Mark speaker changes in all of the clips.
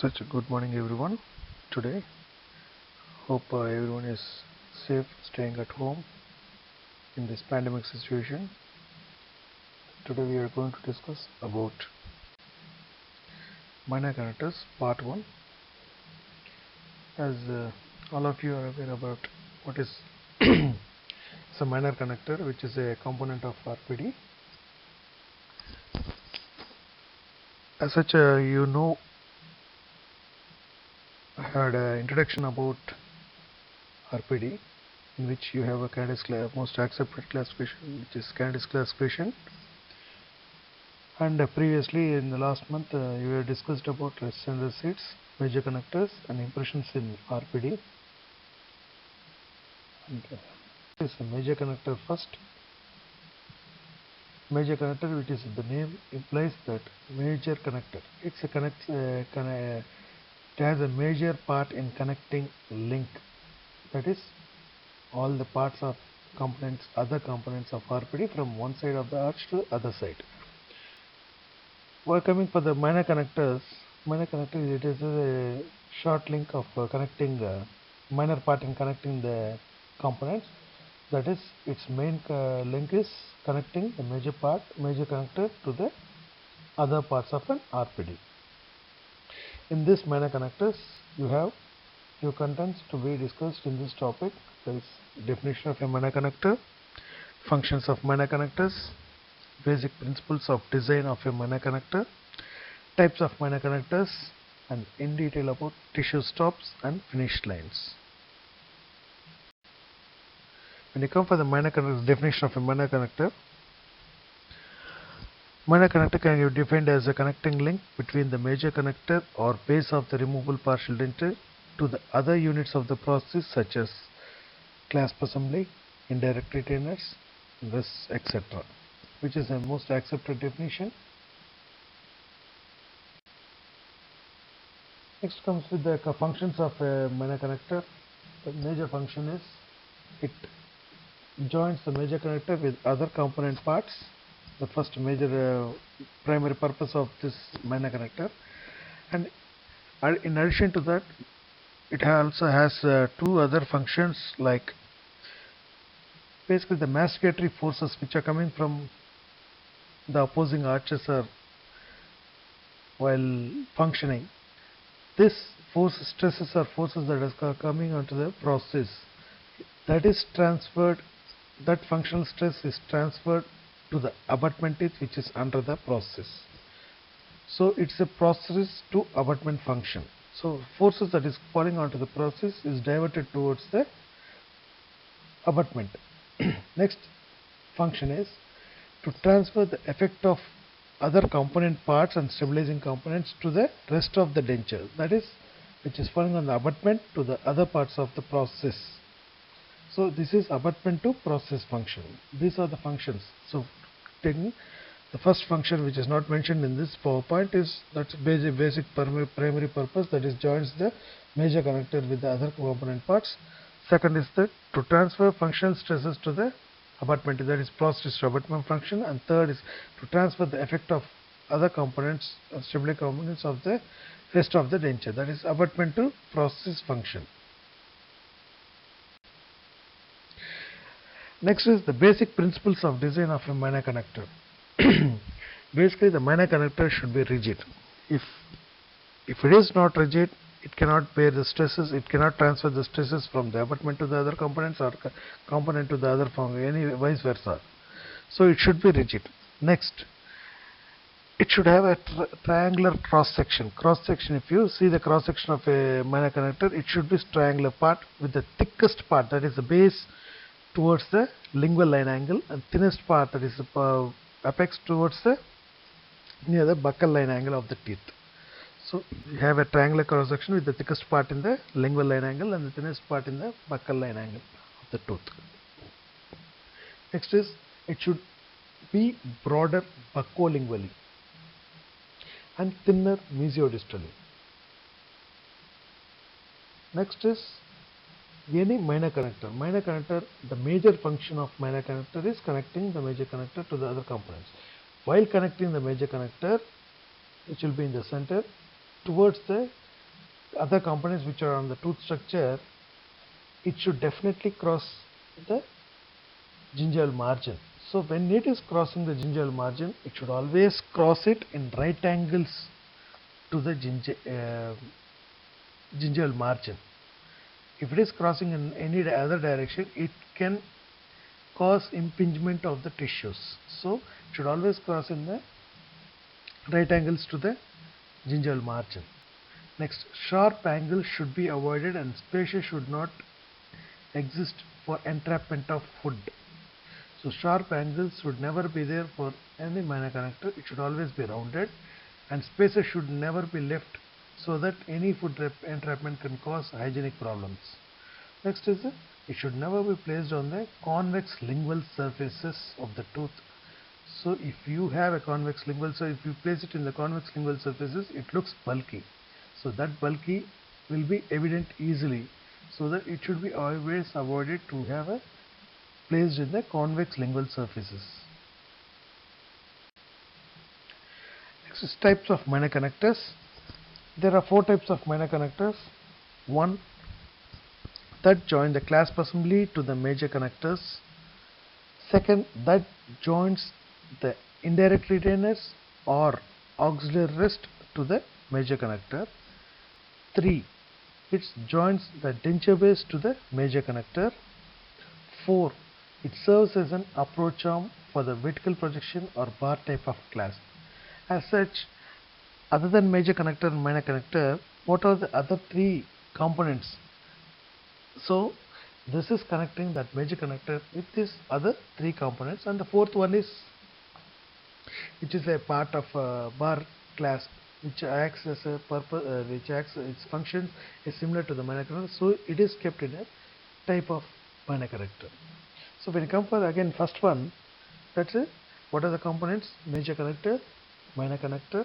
Speaker 1: Such a good morning, everyone. Today, hope everyone is safe, staying at home in this pandemic situation. Today, we are going to discuss about minor connectors, part 1. As all of you are aware about what is a minor connector, which is a component of RPD. As such, I had an introduction about RPD, in which you have a most accepted classification, which is Candice classification. And previously in the last month we have discussed about rests and receipts, major connectors and impressions in RPD. And this is a major connector first. Major connector, which is the name implies that major connector. It has a major part in connecting link. That is all the parts of components, other components of RPD from one side of the arch to the other side. We're coming for the minor connectors. Minor connector, it is a short link of connecting minor part in connecting the components. That is, its main link is connecting the major connector to the other parts of an RPD. In this minor connectors, you have few contents to be discussed in this topic. There is definition of a minor connector, functions of minor connectors, basic principles of design of a minor connector, types of minor connectors, and in detail about tissue stops and finish lines. When you come for the minor connector, definition of a minor connector can be defined as a connecting link between the major connector or base of the removable partial dentate to the other units of the process, such as clasp assembly, indirect retainers, rests, etc., which is the most accepted definition. Next comes with the functions of a minor connector. The major function is it joins the major connector with other component parts. The first major primary purpose of this minor connector, and in addition to that, it also has two other functions, like basically the massacratory forces which are coming from the opposing arches are while functioning. This stresses or forces that is coming onto the process, that is transferred, that functional stress is transferred to the abutment teeth which is under the process. So it's a process to abutment function. So forces that is falling onto the process is diverted towards the abutment. Next function is to transfer the effect of other component parts and stabilizing components to the rest of the denture, that is, which is falling on the abutment to the other parts of the process. So this is abutment to process function. These are the functions. So taking the first function, which is not mentioned in this PowerPoint, is that's basic primary purpose, that is joins the major connector with the other component parts. Second is that to transfer functional stresses to the abutment, that is process to abutment function. And third is to transfer the effect of other components, stability components of the rest of the denture, that is abutment to process function. Next is the basic principles of design of a minor connector. Basically, the minor connector should be rigid. If it is not rigid, it cannot bear the stresses, it cannot transfer the stresses from the abutment to the other components or component to the other function, vice versa. So it should be rigid. Next, it should have a triangular cross section. If you see the cross section of a minor connector, it should be triangular part with the thickest part, that is the base, towards the lingual line angle, and thinnest part, that is the apex, towards the near the buccal line angle of the teeth. So you have a triangular cross section with the thickest part in the lingual line angle and the thinnest part in the buccal line angle of the tooth. Next is it should be broader buccolingually and thinner mesiodistally. Next is any minor connector. Minor connector, the major function of minor connector is connecting the major connector to the other components. While connecting the major connector, which will be in the center, towards the other components which are on the tooth structure, it should definitely cross the gingival margin. So when it is crossing the gingival margin, it should always cross it in right angles to the gingival margin. If it is crossing in any other direction, it can cause impingement of the tissues. So it should always cross in the right angles to the gingival margin. Next, sharp angles should be avoided and spaces should not exist for entrapment of food. So sharp angles should never be there for any minor connector. It should always be rounded, and spaces should never be left so that any food entrapment can cause hygienic problems. Next is it should never be placed on the convex lingual surfaces of the tooth. So if you have a convex lingual, so if you place it in the convex lingual surfaces, it looks bulky. So that bulky will be evident easily. So that it should be always avoided to have a placed in the convex lingual surfaces. Next is types of minor connectors. There are 4 types of minor connectors. 1. That join the clasp assembly to the major connectors. Second, that joins the indirect retainers or auxiliary rest to the major connector. 3. It joins the denture base to the major connector. 4. It serves as an approach arm for the vertical projection or bar type of clasp. As such, other than major connector and minor connector, what are the other 3 components? So this is connecting that major connector with these other 3 components, and the 4th one is which is a part of a bar clasp which acts as a purpose, its function is similar to the minor connector, so it is kept in a type of minor connector. So when you come for again first one, that's it. What are the components? Major connector, minor connector,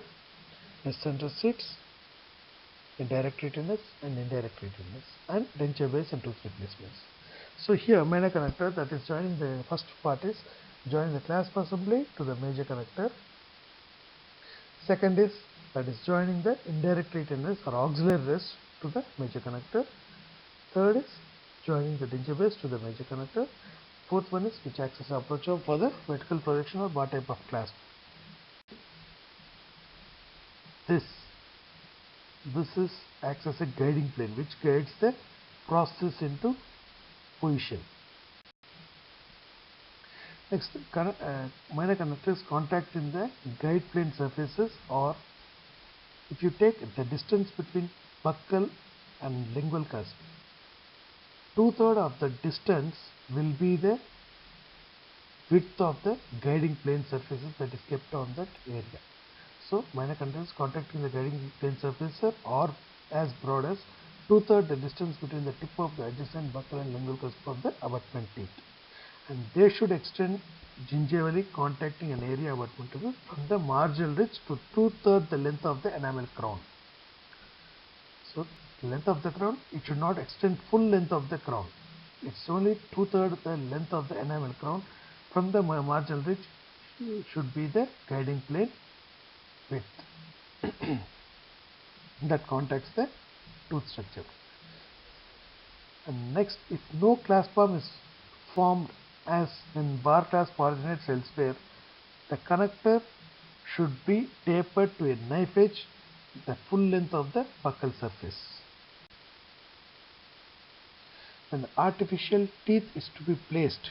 Speaker 1: center seats, direct retainers and indirect retainers, and denture base and tooth replacements. So here minor connector, that is joining the first part is joining the clasp assembly to the major connector. Second is that is joining the indirect retainers or auxiliary rest to the major connector. Third is joining the denture base to the major connector. Fourth one is which acts as approach arm for the vertical projection or bar type of clasp. This is acts as a guiding plane which guides the process into position. Next, minor connectors contact in the guide plane surfaces, or if you take the distance between buccal and lingual cusp, 2/3 of the distance will be the width of the guiding plane surfaces that is kept on that area. So minor connectors contacting the guiding plane surface are as broad as 2/3 the distance between the tip of the adjacent buccal and lingual cusp of the abutment teeth, and they should extend gingivally contacting an area abutment from the marginal ridge to 2/3 the length of the enamel crown. So length of the crown, it should not extend full length of the crown. It's only 2/3 the length of the enamel crown. From the marginal ridge should be the guiding plane width that contacts the tooth structure. And next, if no clasp arm is formed as when bar clasp originates elsewhere, the connector should be tapered to a knife edge the full length of the buccal surface. When the artificial teeth is to be placed,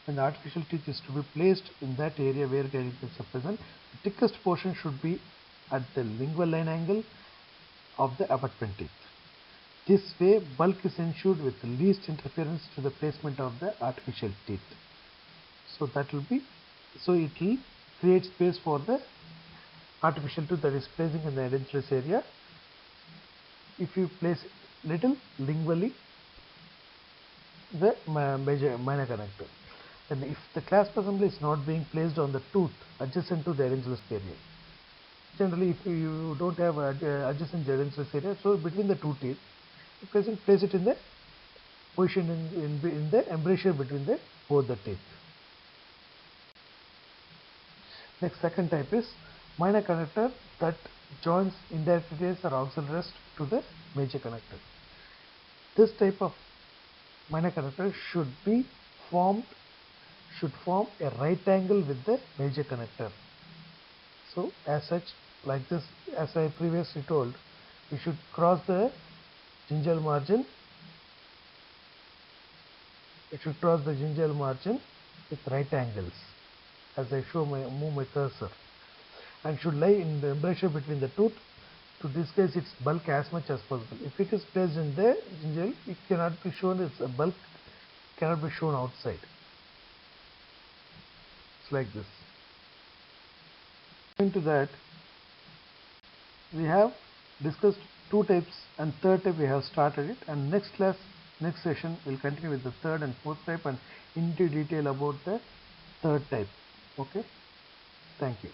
Speaker 1: in that area where guiding planes are present, the thickest portion should be at the lingual line angle of the abutment teeth. This way, bulk is ensured with the least interference to the placement of the artificial teeth. So it will create space for the artificial tooth that is placing in the edentulous area. If you place little lingually the minor connector, then if the clasp assembly is not being placed on the tooth adjacent to the edentulous area, generally if you don't have adjacent edentulous area, so between the two teeth, you place it in the position in the embrasure between both the teeth. Next, second type is minor connector that joins indirect radius or auxiliaries to the major connector. This type of minor connector should form a right angle with the major connector. So as such, like this, as I previously told, we should cross the gingival margin. It should cross the gingival margin with right angles, as I move my cursor, and should lie in the embrasure between the tooth to disguise its bulk as much as possible. If it is placed in the gingival, it cannot be shown, its bulk cannot be shown outside. It's like this. Into that, we have discussed two types, and third type we have started it, and next session we'll continue with the third and fourth type and into detail about the third type. Okay, thank you.